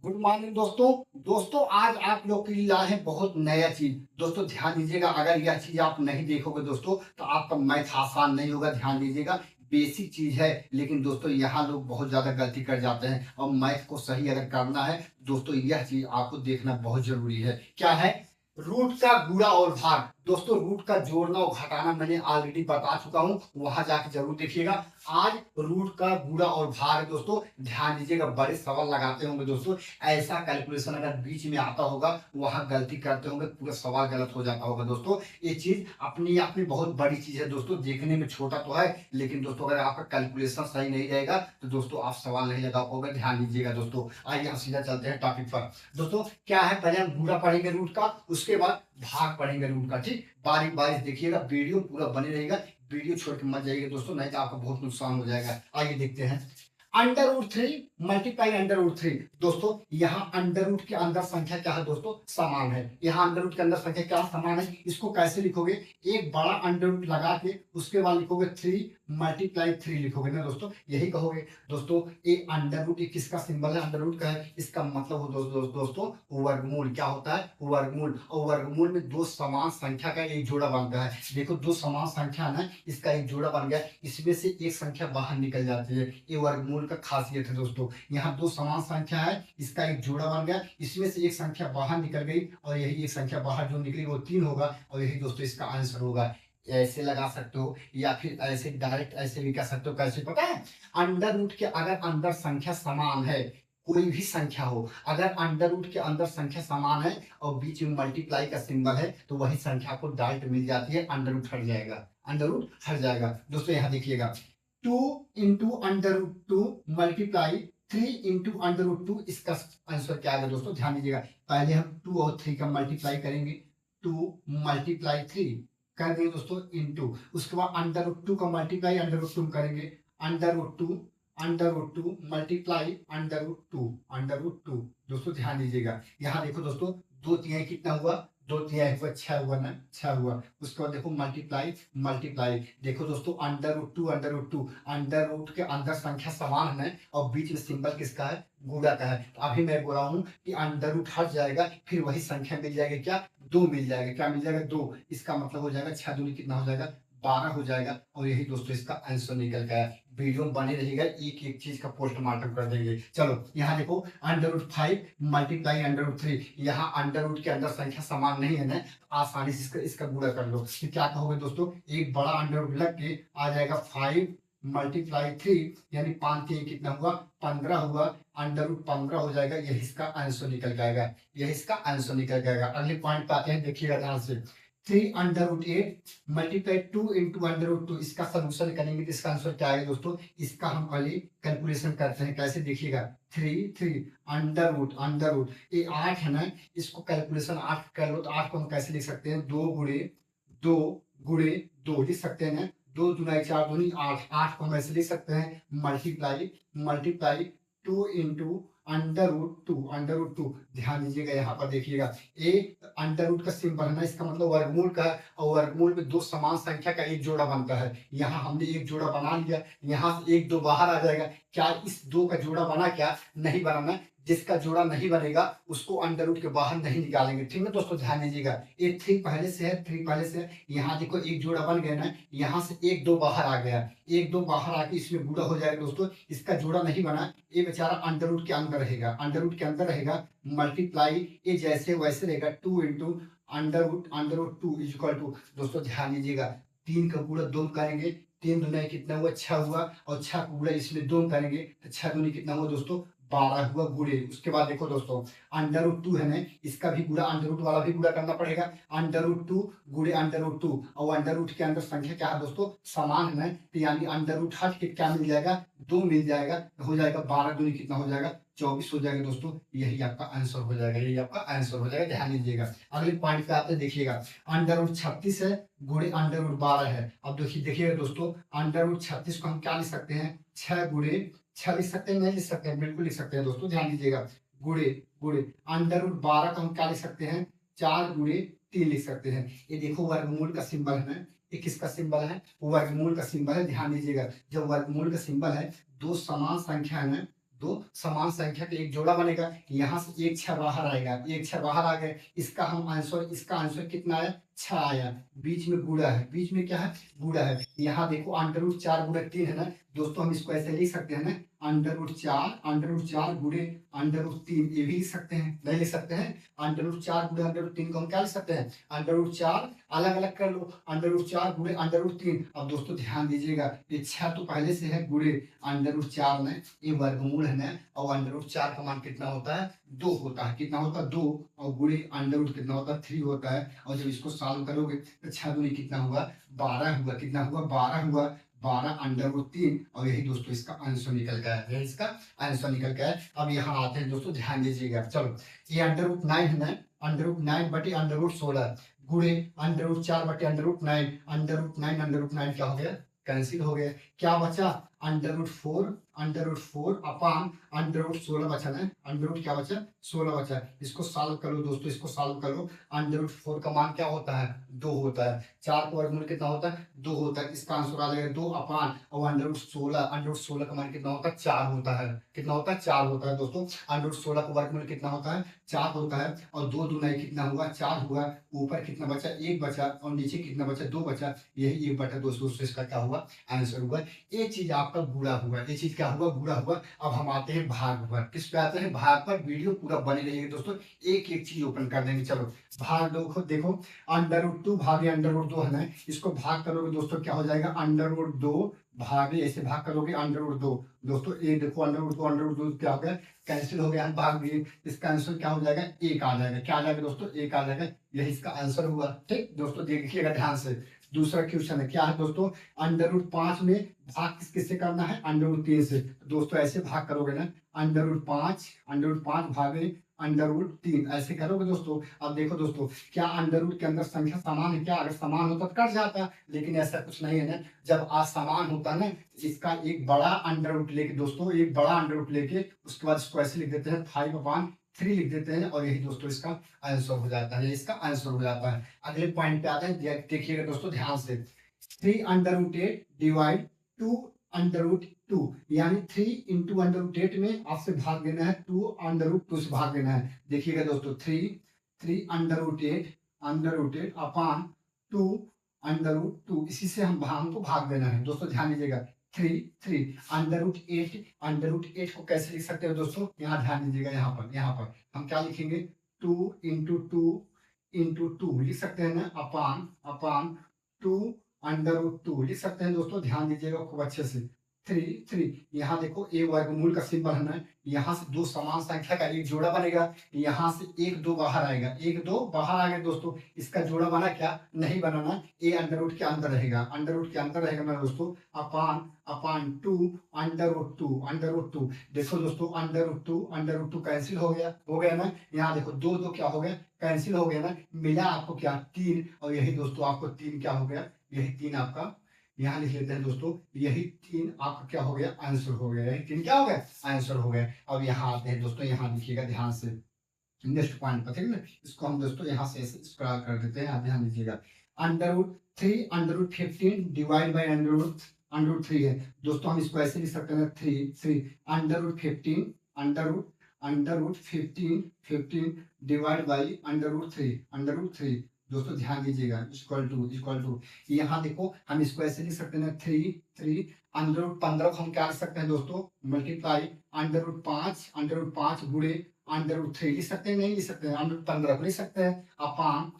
Good morning दोस्तों। दोस्तों आज आप लोग के लिए लाए हैं बहुत नया चीज। दोस्तों ध्यान दीजिएगा, अगर यह चीज आप नहीं देखोगे दोस्तों तो आपका मैथ आसान नहीं होगा। ध्यान दीजिएगा, बेसिक चीज है, लेकिन दोस्तों यहाँ लोग बहुत ज्यादा गलती कर जाते हैं और मैथ को सही अगर करना है दोस्तों यह चीज आपको देखना बहुत जरूरी है। क्या है? रूट का गुणा और भाग। दोस्तों रूट का जोड़ना और घटाना मैंने ऑलरेडी बता चुका हूं, वहां जाके जरूर देखिएगा। आज रूट का गुणा और भाग है दोस्तों। ध्यान दीजिएगा, बड़े सवाल लगाते होंगे दोस्तों, ऐसा कैलकुलेशन अगर बीच में आता होगा वहां गलती करते होंगे, पूरा सवाल गलत हो जाता होगा दोस्तों। ये चीज अपनी आप में बहुत बड़ी चीज है दोस्तों, देखने में छोटा तो है लेकिन दोस्तों अगर आपका कैलकुलेशन सही नहीं रहेगा तो दोस्तों आप सवाल नहीं लगा पाओगे। ध्यान दीजिएगा दोस्तों। आइए हम सीधा चलते हैं टॉपिक पर। दोस्तों क्या है, पहले हम गुणा पढ़ेंगे रूट का, उसके बाद भाग पढ़ेंगे रूट का। ठीक, बारीक बारीक देखिएगा, वीडियो पूरा बने रहेगा, वीडियो छोड़ के मत जाइएगा दोस्तों, नहीं तो आपको बहुत नुकसान हो जाएगा। आइए देखते हैं। Under root three multiply under root three. दोस्तों यहाँ अंडर रूट के अंदर संख्या क्या है दोस्तों? समान है। यहाँ अंडर रूट के अंदर संख्या क्या समान है? इसको कैसे लिखोगे? एक बड़ा अंडर रूट लगा के उसके बाद लिखोगे थ्री मल्टीप्लाई थ्री लिखोगे ना दोस्तों, यही कहोगे। दोस्तों ये अंडर रूट किसका सिंबल है? अंडर रूट का है। इसका मतलब हो दोस्तों वर्गमूल। क्या होता है? वर्गमूल। और वर्गमूल में दो समान संख्या का एक जोड़ा बनता है। देखो दो समान संख्या है ना, इसका एक जोड़ा बन गया, इसमें से एक संख्या बाहर निकल जाती है। ये वर्गमूल का खासियत है दोस्तों। यहाँ दो समान संख्या है, इसका एक जोड़ा बन गया, इसमें से एक संख्या बाहर निकल गई और यही एक संख्या बाहर जो निकली वो 3 होगा और यही दोस्तों इसका आंसर होगा। ऐसे लगा सकते हो या फिर ऐसे डायरेक्ट ऐसे भी कर सकते हो। कैसे पता है? अंडर रूट के अगर अंदर संख्या समान है, कोई भी संख्या हो, अगर अंडर रूट के अंदर संख्या समान है और बीच में मल्टीप्लाई का सिंबल है तो वही संख्या को डायरेक्ट मिल जाती है, अंडर रूट हट जाएगा। अंडर रूट हट जाएगा। दोस्तों यहाँ देखिएगा, 2 into under root two multiply 3 into under root two, इसका आंसर क्या आएगा दोस्तों? ध्यान दीजिएगा, पहले हम 2 और 3 का मल्टीप्लाई करेंगे, 2 मल्टीप्लाई 3 कर देंगे दोस्तों इंटू, उसके बाद अंडर रूट टू का मल्टीप्लाई अंडर रूट टू करेंगे, under root two multiply under root two, under root two. दोस्तों ध्यान दीजिएगा, यहाँ देखो दोस्तों, दो तिहाई कितना हुआ? दो तिहाई हुआ, 6 हुआ ना, 6 हुआ। उसके बाद देखो मल्टीप्लाई मल्टीप्लाई, देखो दोस्तों under root two under root two, under root के अंदर संख्या समान है और बीच में सिंबल किसका है? गुणा का है। तो अभी मैं बोल रहा हूँ कि अंडर रूट हट जाएगा, फिर वही संख्या मिल जाएगी, क्या? 2 मिल जाएगा। क्या मिल जाएगा? 2। इसका मतलब हो जाएगा 6 दूनी कितना हो जाएगा? 12 हो जाएगा और यही दोस्तों इसका आंसर निकल गया। वीडियो में बने रहिएगा, एक एक चीज का पोस्टमार्टम कर देंगे। चलो यहाँ देखो, under root 5 multiply under root 3, यहाँ अंडर रूट के अंदर संख्या समान नहीं है ना, तो आसानी से इसका गुणा कर लो। तो क्या कहोगे दोस्तों? एक बड़ा अंडर रूट लग के आ जाएगा 5 मल्टीप्लाई 3, यानी 5 के कितना हुआ? 15 हुआ, अंडर रूट 15 हो जाएगा, यही इसका आंसर निकल जाएगा, यही इसका आंसर निकल जाएगा। अगले पॉइंट पे आते हैं, देखिएगा ध्यान से। 3 under root 8 multiply 2 into under root 2, इसका सोल्यूशन करेंगे तो इसका आंसर क्या आएगा दोस्तों? इसका हम पहले कैलकुलेशन करते हैं। कैसे? देखिएगा, 3 अंडर रूट ये 8 है ना, इसको कैलकुलेशन 8 कर लो तो 8 को हम कैसे लिख सकते हैं? 2 गुणे 2 लिख सकते हैं। 2 दूना 4 दूनी 8, 8 को हम ऐसे लिख सकते हैं multiply multiply 2 into under root two. ध्यान दीजिएगा, यहाँ पर देखिएगा, ए अंडर रूट का सिंबल है ना, इसका मतलब वर्गमूल का है और वर्गमूल में दो समान संख्या का एक जोड़ा बनता है। यहाँ हमने एक जोड़ा बना लिया, यहाँ से एक दो बाहर आ जाएगा। क्या इस दो का जोड़ा बना? क्या नहीं बनाना। जिसका जोड़ा नहीं बनेगा उसको अंडर रूट के बाहर नहीं निकालेंगे। ठीक है दोस्तों, ध्यान दीजिएगा, ये 3 पहले से है, 3 पहले से है, यहाँ देखो एक जोड़ा बन गया ना, यहाँ से एक दो बाहर आ गया, एक दो बाहर आके इसमें गुणा हो जाएगा दोस्तों। इसका जोड़ा नहीं बना, ये बेचारा अंडर रूट के अंदर रहेगा, अंडर रूट के अंदर रहेगा। मल्टीप्लाई ये जैसे वैसे रहेगा, 2 into under root two is equal to. दोस्तों ध्यान दीजिएगा, 3 का गुणा 2 करेंगे, 3 दूना कितना हुआ? 6 हुआ, और 6 का गुणा इसमें 2 करेंगे तो 6 दूनी कितना हुआ दोस्तों? 12 हुआ गुणे। उसके बाद देखो दोस्तों, अंडर रूट 2 है ना, इसका भी गुणा अंडर रूट वाला भी गुणा करना पड़ेगा। अंडर रूट 2 गुणे अंडर रूट 2, और अंडर रूट के अंदर संख्या क्या है दोस्तों? समान है ना, तो यानी अंडर रूट हट के क्या मिल जाएगा? 2 मिल जाएगा, हो जाएगा 12 दूनी कितना हो जाएगा? 24 हो जाएगा दोस्तों, यही आपका आंसर हो जाएगा, यही आपका आंसर हो जाएगा। ध्यान दीजिएगा, अगले पॉइंट पे आते देखिएगा, अंडर रूट 36 है गुणे अंडर रूट 12 है। अब देखिएगा दोस्तों, अंडर रूट 36 को हम क्या लिख सकते हैं? 6 गुणे 6 लिख सकते हैं, नहीं लिख सकते हैं? बिल्कुल लिख सकते हैं दोस्तों, ध्यान दीजिएगा, गुणे गुणे अंडर रूट 12 को हम क्या लिख सकते हैं? 4 गुणे 3 लिख सकते हैं। ये देखो वर्गमूल का सिंबल है ना, ये किसका सिंबल है? वर्गमूल का सिंबल है। ध्यान दीजिएगा, जब वर्गमूल का सिंबल है, दो समान संख्या है ना, दो समान संख्या का एक जोड़ा बनेगा, यहाँ से एक 6 बाहर आएगा, एक 6 बाहर आ गए, इसका आंसर कितना आया, 6 आया। बीच में गुणा है, बीच में क्या है, गुणा है। यहाँ देखो √4 गुणा 3 है ना दोस्तों, हम इसको ऐसे लिख सकते हैं ना, √4 गुणे √3, ये भी लिख सकते हैं, नहीं लिख सकते हैं, √4 गुणे √3 को हम क्या लिख सकते हैं, √4 अलग अलग कर लो, √4 गुणे √3। अब दोस्तों ध्यान दीजिएगा, ये 6 तो पहले से है, गुणे √4 में ये वर्गमूल है ना, और √4 का मान कितना होता है, 2 होता है, कितना होता है, 2, और गुणे √ कितना होता है, 3 होता है। और जब इसको सॉल्व करोगे तो 6 दूनी कितना हुआ, 12 हुआ, कितना हुआ, 12 हुआ, 12 √3, और यही दोस्तों इसका आंसर निकल गया है, यही इसका आंसर निकल गया है। अब यहाँ आते हैं दोस्तों, ध्यान दीजिएगा, चलो ये √9 है ना, √9 बटे √16 गुणे √4 बटे √9, √9 क्या हो गया, कैंसिल हो गया, क्या बचा, √4 अपान √16 बचा ना, क्या बचा, 16 बचा। इसको सॉल्व करो दोस्तों, इसको सॉल्व करो, √4 का मान क्या होता है, 2 होता है, 4 का वर्गमूल कितना होता है, 2 होता है, इसका आंसर आ जाएगा 2 अपान, और √16 का मान कितना होता है, 4 होता है, कितना होता है, 4 होता है दोस्तों। √16 का वर्गमूल कितना होता है, 4 होता है, और 2 दूना कितना हुआ, 4 हुआ, ऊपर कितना बचा, 1 बचा, और नीचे कितना बचा, 2 बचा, यही 1 बटा दोस्तों इसका क्या हुआ, आंसर हुआ। ये चीज आपका बुरा हुआ, ये चीज क्या हुआ, बुरा हुआ। अब हम आते हैं भाग पर, किस पे आते हैं, भाग पर। वीडियो पूरा बने रहिएगा दोस्तों, एक एक चीज ओपन कर देंगे। चलो भाग देखो √2 भागे √2 है ना, इसको भाग करोगे दोस्तों क्या हो जाएगा, √2 भागे, ऐसे भाग करोगे √2 दोस्तों, ये देखो √2 क्या हो गया, कैंसिल हो गया, हम भाग दिए, इसका आंसर क्या हो जाएगा, 1 आ जाएगा, क्या आ जाएगा दोस्तों, 1 आ जाएगा, यही इसका आंसर हुआ। ठीक दोस्तों, देखिएगा ध्यान से, दूसरा क्वेश्चन है, क्या है दोस्तों, √5 में भाग किससे करना है, √3 से। दोस्तों ऐसे भाग करोगे ना, √5 भागे √3, ऐसे करोगे दोस्तों। अब देखो दोस्तों, क्या √ के अंदर संख्या समान है क्या, अगर समान होता तो कट जाता, लेकिन ऐसा कुछ नहीं है ना। जब असमान होता ना, इसका एक बड़ा √ लेके दोस्तों, एक बड़ा √ लेके उसके बाद इसको ऐसे लिख देते हैं, 5/3 लिख देते हैं, और यही दोस्तों इसका आंसर हो जाता है, इसका आंसर हो जाता है। अगले पॉइंट पे आते हैं, देखिएगा दोस्तों ध्यान से, 3√8 डिवाइड 2√2, यानी 3 × √8 में आपसे भाग देना है, 2√2 से भाग देना है। देखिएगा दोस्तों, 3 अपान 2√2, इसी से हमको भाग देना है दोस्तों, ध्यान दीजिएगा। 3 √8 को कैसे लिख सकते हो दोस्तों, यहाँ ध्यान दीजिएगा, यहाँ पर हम क्या लिखेंगे, 2 × 2 लिख सकते हैं ना, अपान 2√2 लिख सकते हैं दोस्तों, ध्यान दीजिएगा खूब अच्छे से। 3 यहाँ देखो, ए वर्गमूल का सिंबल है ना, यहाँ से 2 समान संख्या का एक जोड़ा बनेगा, यहाँ से 1 2 बाहर आएगा, 1 2 बाहर आ गया दोस्तों, इसका जोड़ा बना क्या, नहीं बनाना, ए √ के अंदर रहेगा, √ के अंदर रहेगा ना दोस्तों, अपान 2 √2 देखो दोस्तों, √2 कैंसिल हो गया ना, यहाँ देखो 2 2 क्या हो गया, कैंसिल हो गया ना, मिला आपको क्या, 3, और यही दोस्तों आपको 3 क्या हो गया, यही 3 आपका, यहाँ लिख लेते हैं दोस्तों, यही 3 आपका क्या हो गया, आंसर हो गया, यही 3 क्या हो गया, आंसर हो गया। अब यहाँ आते हैं दोस्तों, यहाँ लिखिएगा ध्यान से, नेक्स्ट पॉइंट पर, ठीक है ना, इसको हम दोस्तों यहाँ से ऐसे स्क्रॉल कर देते हैं, आप ध्यान दीजिएगा। √3 डिवाइड बाय √3 है दोस्तों, हम इसको ऐसे लिख सकते हैं, 3 डिवाइड बाई √3 दोस्तों, ध्यान दीजिएगा, इक्वल टू यहाँ देखो, हम इसको ऐसे लिख सकते हैं, 3 √15 को हम क्या लिख सकते हैं दोस्तों, मल्टीप्लाई √5 गुणे √3 लिख सकते हैं, नहीं लिख सकते हैं, √15 को लिख सकते हैं, अपान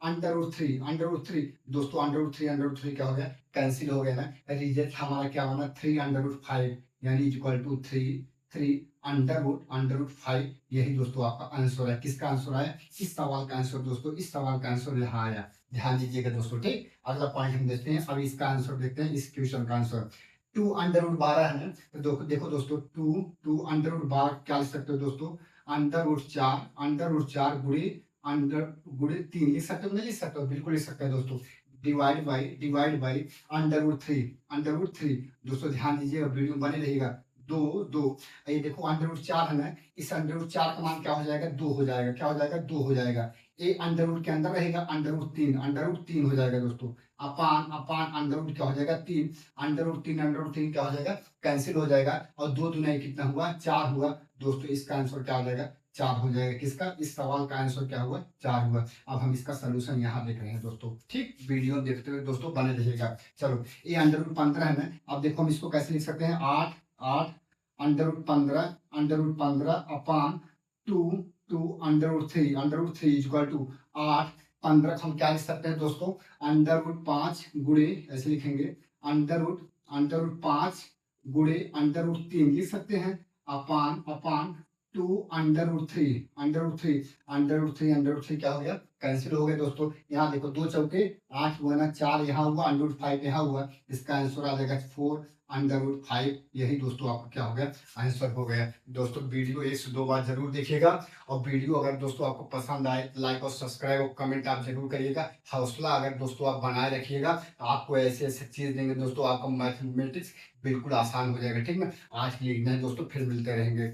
√3 दोस्तों, √3 क्या हो गया, कैंसिल हो गया ना, रिजल्ट हमारा क्या बना, 3 √5, यानी इक्वल टू 3 √5, यही दोस्तों आपका आंसर है। किसका आंसर आया, इस सवाल का आंसर दोस्तों, इस सवाल का आंसर यहाँ आया, ध्यान दीजिएगा दोस्तों। ठीक, अगला पॉइंट हम देखते हैं, अभी इसका आंसर देखते हैं, इस क्वेश्चन का आंसर 2 √12 है ना, तो देखो दोस्तों, 2 √12 क्या लिख सकते हो दोस्तों, √4 गुणे 3 लिख सकते हो, नहीं लिख सकते हो, बिल्कुल लिख सकते हैं दोस्तों, डिवाइड बाई √3 दोस्तों, ध्यान दीजिएगा, वीडियो बने रहेगा, दो दो। ये देखो अंडर रूट 4 है ना, इस अंडर रूट 4 का मान क्या हो जाएगा, 2 हो जाएगा। क्या हो जाएगा, 2 हो जाएगा। ये अंडर रूट के अंदर रहेगा अंडर रूट 3, अंडर रूट 3 हो जाएगा दोस्तों। अपान अपान अंडर रूट क्या हो जाएगा, 3, अंडर रूट 3 क्या हो जाएगा, कैंसिल हो जाएगा। और दो दुना कितना हुआ, 4 हुआ दोस्तों। इसका आंसर क्या हो जाएगा, 4 हो जाएगा। किसका, इस सवाल का आंसर क्या हुआ, 4 हुआ। अब हम इसका सोल्यूशन यहाँ देख रहे हैं दोस्तों। ठीक, वीडियो देखते हुए दोस्तों बने रहिएगा। चलो, ये अंडर रूट 15 है ना। अब देखो हम इसको कैसे लिख सकते हैं, 8 8 under root 15 upon 2 2 under root 3 equal to 8 15 हम क्या लिख सकते हैं दोस्तों, अंडर रूट 5 गुणे, ऐसे लिखेंगे, अंडर रूट 5 गुणे अंडर रूट 3 लिख सकते हैं, अपान अपान 2 अंडर रूट थ्री क्या हो गया, कैंसिल हो गए दोस्तों। यहाँ देखो 2 चौके 8 हुआ ना, 4 यहाँ हुआ, अंडर रूट 5 यहाँ हुआ। इसका आंसर आ जाएगा 4 अंडर रूट 5। यही दोस्तों आपका क्या हो गया, आंसर हो गया। दोस्तों वीडियो 1 से 2 बार जरूर देखिएगा। और वीडियो अगर दोस्तों आपको पसंद आए, लाइक और सब्सक्राइब और कमेंट आप जरूर करिएगा। हौसला अगर दोस्तों आप बनाए रखिएगा, तो आपको ऐसे ऐसे चीज देंगे दोस्तों, आपका मैथमेटिक्स बिल्कुल आसान हो जाएगा। ठीक ना, आज के लिए इतना ही दोस्तों, फिर मिलते रहेंगे।